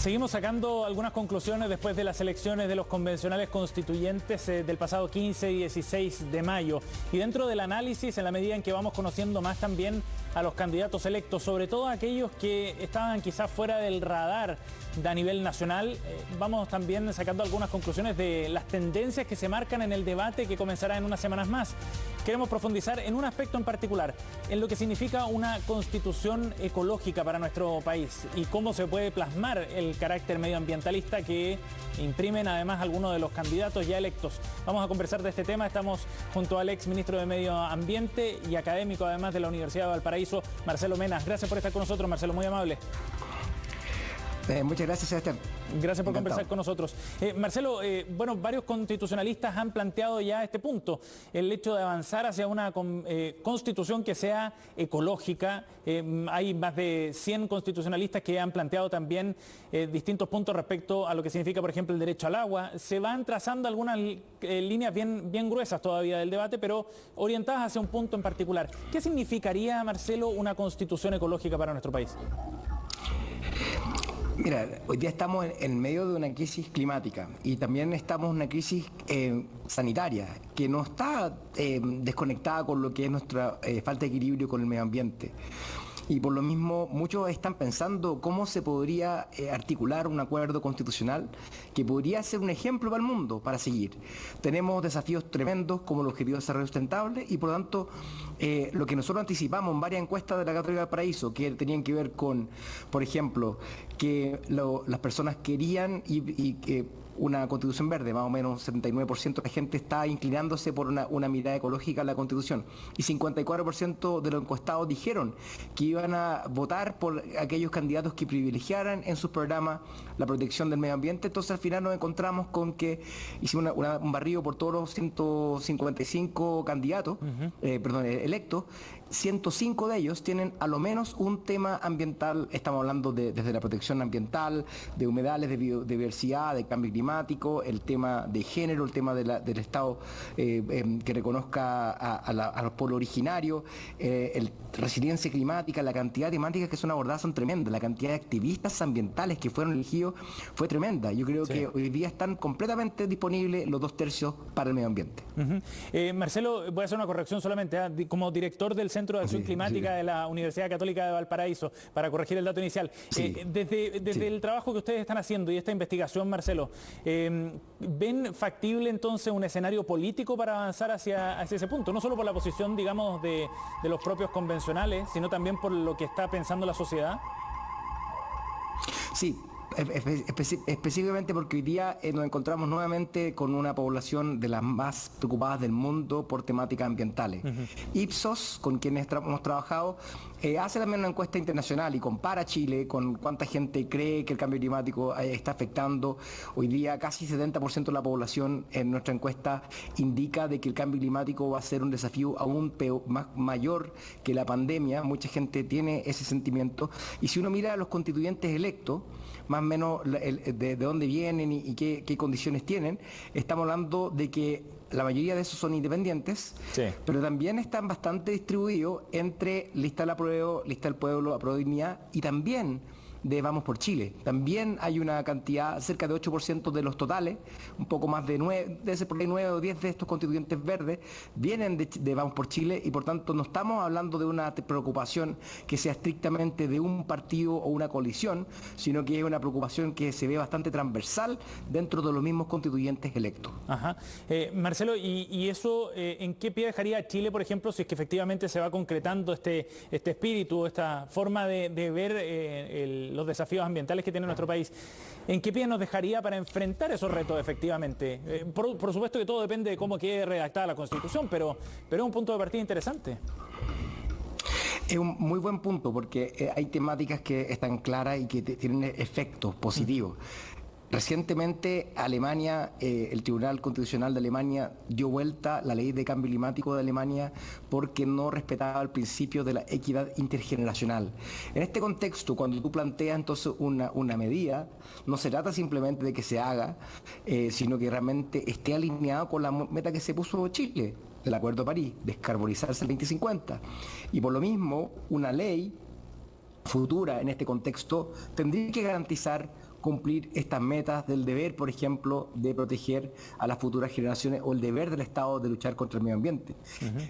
Seguimos sacando algunas conclusiones después de las elecciones de los convencionales constituyentes del pasado 15 y 16 de mayo. Y dentro del análisis, en la medida en que vamos conociendo más también a los candidatos electos, sobre todo aquellos que estaban quizás fuera del radar a nivel nacional, vamos también sacando algunas conclusiones de las tendencias que se marcan en el debate que comenzará en unas semanas más. Queremos profundizar en un aspecto en particular, en lo que significa una constitución ecológica para nuestro país y cómo se puede plasmar el carácter medioambientalista que imprimen además algunos de los candidatos ya electos. Vamos a conversar de este tema. Estamos junto al ex ministro de Medio Ambiente y académico además de la Universidad de Valparaíso, Marcelo Mena. Gracias por estar con nosotros, Marcelo, muy amable. Muchas gracias, Sebastián. Gracias por conversar con nosotros. Marcelo, bueno, varios constitucionalistas han planteado ya este punto, el hecho de avanzar hacia una constitución que sea ecológica. Hay más de 100 constitucionalistas que han planteado también distintos puntos respecto a lo que significa, por ejemplo, el derecho al agua. Se van trazando algunas líneas bien gruesas todavía del debate, pero orientadas hacia un punto en particular. ¿Qué significaría, Marcelo, una constitución ecológica para nuestro país? Mira, hoy día estamos en medio de una crisis climática y también estamos en una crisis sanitaria que no está desconectada con lo que es nuestra falta de equilibrio con el medio ambiente. Y por lo mismo muchos están pensando cómo se podría articular un acuerdo constitucional que podría ser un ejemplo para el mundo, para seguir. Tenemos desafíos tremendos como el Objetivo de Desarrollo Sustentable y por lo tanto lo que nosotros anticipamos en varias encuestas de la Católica del Paraíso que tenían que ver con, por ejemplo, que las personas querían una constitución verde, más o menos 79% de la gente está inclinándose por una mirada ecológica a la constitución y 54% de los encuestados dijeron que iban a votar por aquellos candidatos que privilegiaran en sus programas la protección del medio ambiente. Entonces al final nos encontramos con que hicimos un barrido por todos los 155 candidatos, electos. 105 de ellos tienen a lo menos un tema ambiental. Estamos hablando desde la protección ambiental, de humedales, de biodiversidad, de cambio climático, el tema de género, el tema del Estado que reconozca a los pueblos originarios, resiliencia climática, la cantidad de temáticas que son abordadas son tremendas, la cantidad de activistas ambientales que fueron elegidos fue tremenda. Yo creo que hoy día están completamente disponibles los 2/3 para el medio ambiente. Marcelo, voy a hacer una corrección solamente, como director del Centro de Acción Climática de la Universidad Católica de Valparaíso, para corregir el dato inicial. Desde el trabajo que ustedes están haciendo y esta investigación, Marcelo, ¿ven factible entonces un escenario político para avanzar hacia ese punto? No solo por la posición, digamos, de los propios convencionales, sino también por lo que está pensando la sociedad. Sí. Específicamente porque hoy día nos encontramos nuevamente con una población de las más preocupadas del mundo por temáticas ambientales. Ipsos, con quienes hemos trabajado, hace también una encuesta internacional y compara Chile con cuánta gente cree que el cambio climático está afectando. Hoy día casi 70% de la población en nuestra encuesta indica de que el cambio climático va a ser un desafío aún mayor que la pandemia. Mucha gente tiene ese sentimiento y si uno mira a los constituyentes electos, más o menos de dónde vienen y qué condiciones tienen, estamos hablando de que la mayoría de esos son independientes, pero también están bastante distribuidos entre lista del apruebo, lista del pueblo, apruebo dignidad y también de Vamos por Chile. También hay una cantidad, cerca de 8% de los totales, un poco más de 9, debe ser por ahí 9 o 10 de estos constituyentes verdes, vienen de Vamos por Chile y por tanto no estamos hablando de una preocupación que sea estrictamente de un partido o una coalición, sino que es una preocupación que se ve bastante transversal dentro de los mismos constituyentes electos. Marcelo, ¿y eso en qué pie dejaría a Chile, por ejemplo, si es que efectivamente se va concretando este espíritu, esta forma de ver los desafíos ambientales que tiene nuestro país? ¿En qué pie nos dejaría para enfrentar esos retos efectivamente? Por supuesto que todo depende de cómo quede redactada la Constitución, pero es un punto de partida interesante. Es un muy buen punto porque hay temáticas que están claras y que tienen efectos positivos. Recientemente Alemania, el Tribunal Constitucional de Alemania dio vuelta la ley de cambio climático de Alemania porque no respetaba el principio de la equidad intergeneracional. En este contexto, cuando tú planteas entonces una medida, no se trata simplemente de que se haga, sino que realmente esté alineado con la meta que se puso Chile, del Acuerdo de París, descarbonizarse el 2050. Y por lo mismo, una ley futura en este contexto tendría que garantizar cumplir estas metas del deber, por ejemplo, de proteger a las futuras generaciones o el deber del Estado de luchar contra el medio ambiente.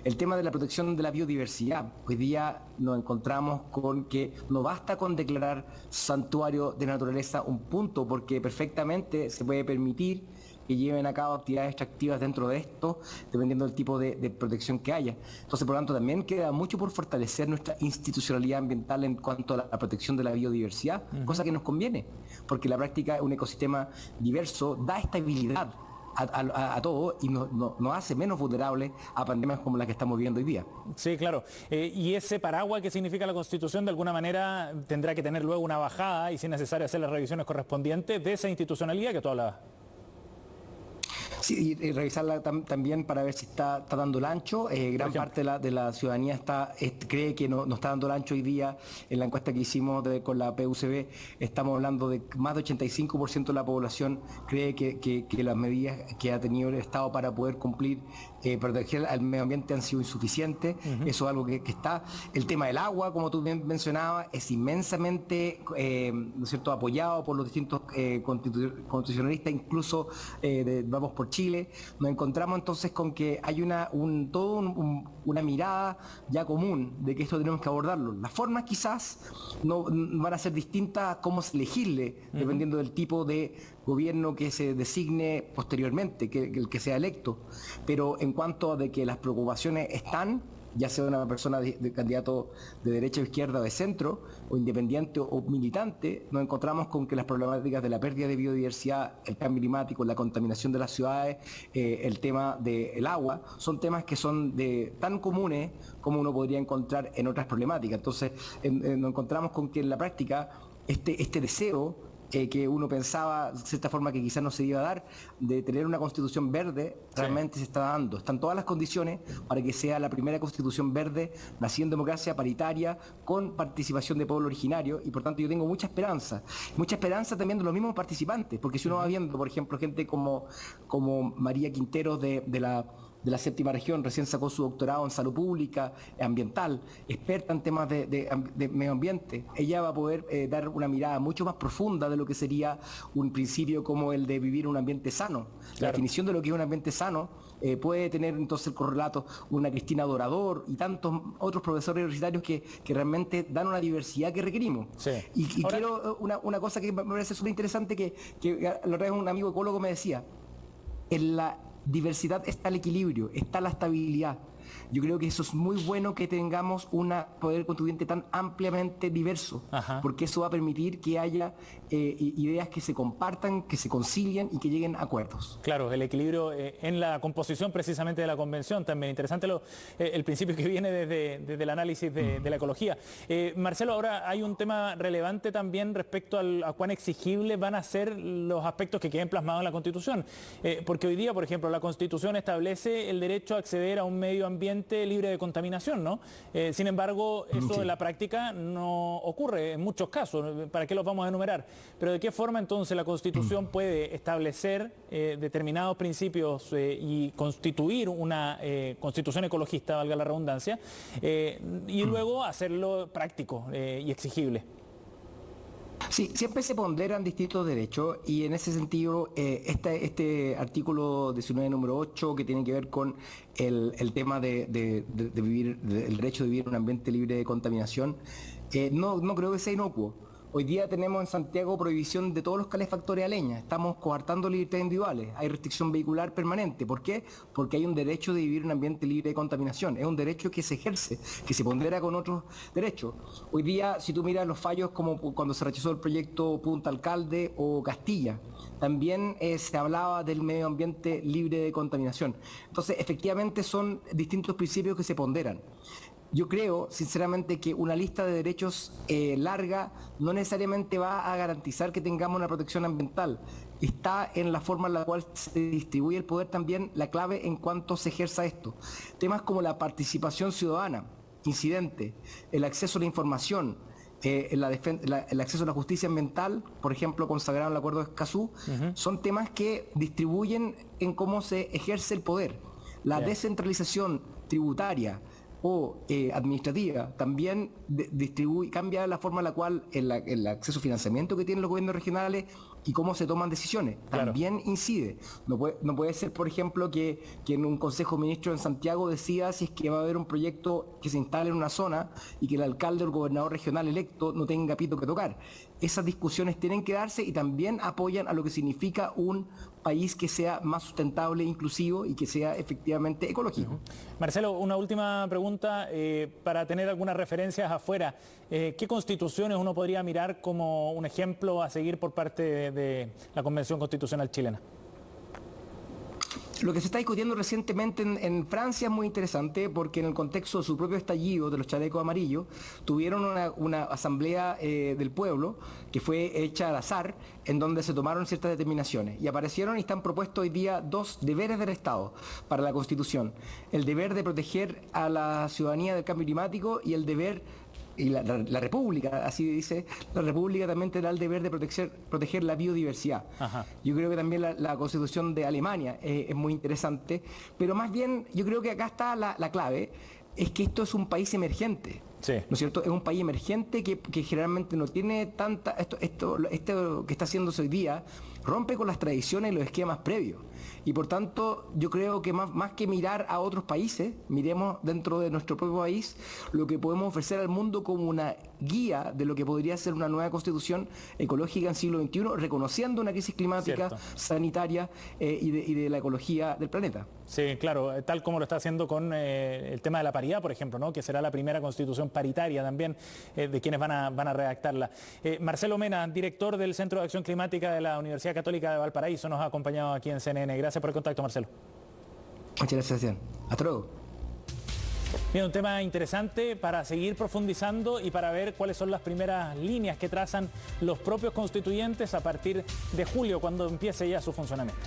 El tema de la protección de la biodiversidad. Hoy día nos encontramos con que no basta con declarar santuario de naturaleza un punto, porque perfectamente se puede permitir que lleven a cabo actividades extractivas dentro de esto, dependiendo del tipo de protección que haya. Entonces, por lo tanto, también queda mucho por fortalecer nuestra institucionalidad ambiental en cuanto a la protección de la biodiversidad, cosa que nos conviene, porque la práctica un ecosistema diverso da estabilidad a todo y nos hace menos vulnerables a pandemias como la que estamos viviendo hoy día. Sí, claro. Y ese paraguas que significa la Constitución, de alguna manera tendrá que tener luego una bajada y, si es necesario, hacer las revisiones correspondientes de esa institucionalidad que tú hablabas. Sí, y revisarla también para ver si está dando el ancho. Gran parte de la ciudadanía cree que no está dando el ancho hoy día. En la encuesta que hicimos con la PUCB estamos hablando de más de 85% de la población cree que las medidas que ha tenido el Estado para poder cumplir, proteger al medio ambiente han sido insuficientes. Eso es algo que está. El tema del agua, como tú bien mencionabas, es inmensamente ¿no es cierto?, apoyado por los distintos constitucionalistas, incluso Vamos por Chile. Nos encontramos entonces con que hay una mirada ya común de que esto tenemos que abordarlo. Las formas quizás no van a ser distintas a cómo se legisle, dependiendo del tipo de gobierno que se designe posteriormente, el que sea electo. Pero en cuanto a de que las preocupaciones están, ya sea una persona de candidato de derecha o izquierda o de centro, o independiente o militante, nos encontramos con que las problemáticas de la pérdida de biodiversidad, el cambio climático, la contaminación de las ciudades, el tema del agua, son temas que son tan comunes como uno podría encontrar en otras problemáticas. Entonces, nos encontramos con que en la práctica este deseo que uno pensaba, de cierta forma, que quizás no se iba a dar, de tener una constitución verde, realmente se está dando. Están todas las condiciones para que sea la primera constitución verde, nacida en democracia, paritaria, con participación de pueblo originario, y por tanto yo tengo mucha esperanza también de los mismos participantes, porque si uno va viendo, por ejemplo, gente como María Quinteros de la séptima región, recién sacó su doctorado en salud pública, ambiental, experta en temas de medio ambiente. Ella va a poder dar una mirada mucho más profunda de lo que sería un principio como el de vivir en un ambiente sano. Claro. La definición de lo que es un ambiente sano puede tener entonces el correlato una Cristina Dorador y tantos otros profesores universitarios que realmente dan una diversidad que requerimos. Sí. Y ahora, quiero una cosa que me parece súper interesante, que la otra vez un amigo ecólogo me decía: en la diversidad está el equilibrio, está la estabilidad. Yo creo que eso es muy bueno, que tengamos un poder constituyente tan ampliamente diverso, porque eso va a permitir que haya ideas que se compartan, que se concilien y que lleguen a acuerdos. Claro, el equilibrio en la composición precisamente de la convención. También interesante el principio que viene desde el análisis de la ecología. Marcelo, ahora hay un tema relevante también respecto a cuán exigibles van a ser los aspectos que queden plasmados en la Constitución. Porque hoy día, por ejemplo, la Constitución establece el derecho a acceder a un medio ambiente libre de contaminación, ¿no? Sin embargo, eso en la práctica no ocurre en muchos casos. ¿Para qué los vamos a enumerar? Pero ¿de qué forma entonces la Constitución puede establecer determinados principios y constituir una constitución ecologista, valga la redundancia, y luego hacerlo práctico y exigible? Sí, siempre se ponderan distintos derechos, y en ese sentido este artículo 19, número 8, que tiene que ver con el tema de vivir, del derecho de vivir en un ambiente libre de contaminación, no creo que sea inocuo. Hoy día tenemos en Santiago prohibición de todos los calefactores a leña, estamos coartando libertades individuales, hay restricción vehicular permanente. ¿Por qué? Porque hay un derecho de vivir en un ambiente libre de contaminación, es un derecho que se ejerce, que se pondera con otros derechos. Hoy día, si tú miras los fallos como cuando se rechazó el proyecto Punta Alcalde o Castilla, también se hablaba del medio ambiente libre de contaminación. Entonces, efectivamente son distintos principios que se ponderan. Yo creo, sinceramente, que una lista de derechos larga no necesariamente va a garantizar que tengamos una protección ambiental. Está en la forma en la cual se distribuye el poder también la clave en cuanto se ejerza esto. Temas como la participación ciudadana, incidente, el acceso a la información, el acceso a la justicia ambiental, por ejemplo, consagrado en el Acuerdo de Escazú, son temas que distribuyen en cómo se ejerce el poder. La descentralización tributaria, o administrativa también cambia la forma en la cual el acceso a financiamiento que tienen los gobiernos regionales y cómo se toman decisiones. Claro. También incide. No puede ser, por ejemplo, que en un Consejo de Ministros en Santiago decida si es que va a haber un proyecto que se instale en una zona y que el alcalde o el gobernador regional electo no tenga pito que tocar. Esas discusiones tienen que darse y también apoyan a lo que significa un país que sea más sustentable, inclusivo y que sea efectivamente ecológico. Marcelo, una última pregunta para tener algunas referencias afuera. ¿Qué constituciones uno podría mirar como un ejemplo a seguir por parte de la Convención Constitucional chilena? Lo que se está discutiendo recientemente en Francia es muy interesante porque en el contexto de su propio estallido de los chalecos amarillos tuvieron una asamblea del pueblo que fue hecha al azar en donde se tomaron ciertas determinaciones y aparecieron y están propuestos hoy día 2 deberes del Estado para la Constitución. El deber de proteger a la ciudadanía del cambio climático y el deber y la República, así dice, la República también tendrá el deber de proteger la biodiversidad. Ajá. Yo creo que también la Constitución de Alemania es muy interesante, pero más bien yo creo que acá está la clave, es que esto es un país emergente. Sí. ¿No es cierto? Es un país emergente que generalmente no tiene tanta... Esto que está haciéndose hoy día rompe con las tradiciones y los esquemas previos. Y por tanto, yo creo que más que mirar a otros países, miremos dentro de nuestro propio país lo que podemos ofrecer al mundo como una guía de lo que podría ser una nueva constitución ecológica en siglo XXI, reconociendo una crisis climática, Cierto, sanitaria y de la ecología del planeta. Sí, claro, tal como lo está haciendo con el tema de la paridad, por ejemplo, ¿no? Que será la primera constitución paritaria también de quienes van a redactarla. Marcelo Mena, director del Centro de Acción Climática de la Universidad Católica de Valparaíso, nos ha acompañado aquí en CNN. Gracias por el contacto, Marcelo. Muchas gracias, Sebastián. Hasta luego. Bien, un tema interesante para seguir profundizando y para ver cuáles son las primeras líneas que trazan los propios constituyentes a partir de julio, cuando empiece ya su funcionamiento.